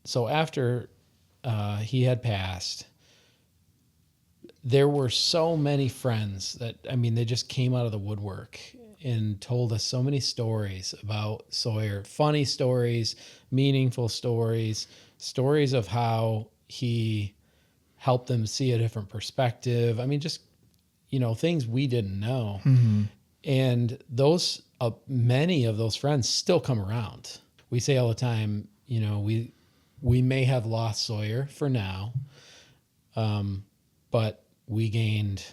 so after he had passed, there were so many friends that, I mean, they just came out of the woodwork and told us so many stories about Sawyer, funny stories, meaningful stories, stories of how he helped them see a different perspective. I mean, just, things we didn't know. And those, many of those friends still come around. We say all the time, we may have lost Sawyer for now, but we gained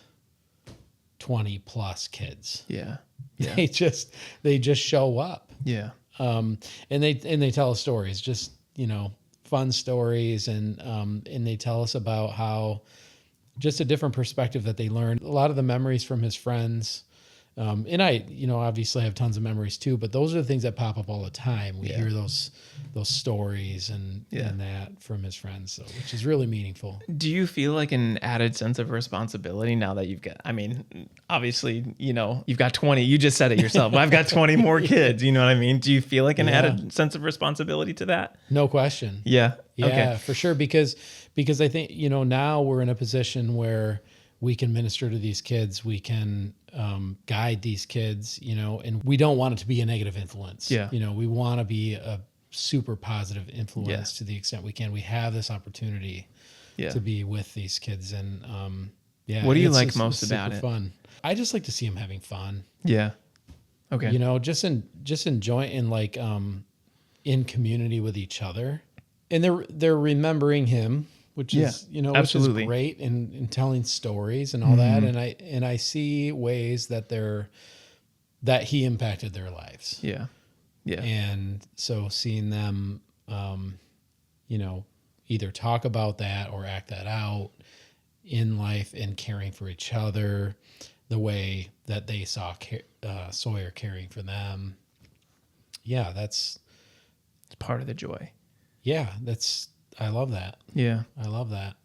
20 plus kids. Yeah. They just show up. Yeah. And they tell us stories, just, fun stories. And they tell us about how just a different perspective that they learned. A lot of the memories from his friends. And I, obviously have tons of memories too, but those are the things that pop up all the time. We hear those stories and that from his friends, so, which is really meaningful. Do you feel like an added sense of responsibility now that you've got, I mean, obviously, you've got 20, you just said it yourself, I've got 20 more kids, you know what I mean? Do you feel like an added sense of responsibility to that? No question. Yeah. Yeah, okay. for sure. Because I think, now we're in a position where we can minister to these kids. We can guide these kids, and we don't want it to be a negative influence. Yeah. We want to be a super positive influence to the extent we can. We have this opportunity to be with these kids. And what do you like most about it? Fun. I just like to see them having fun. Yeah. Okay. Just enjoying and like in community with each other. And they're remembering him, which is, absolutely. which is great, and telling stories and all that. And I see ways that he impacted their lives. Yeah. Yeah. And so seeing them, either talk about that or act that out in life and caring for each other the way that they saw Sawyer caring for them. Yeah. It's part of the joy. Yeah. I love that. Yeah. I love that.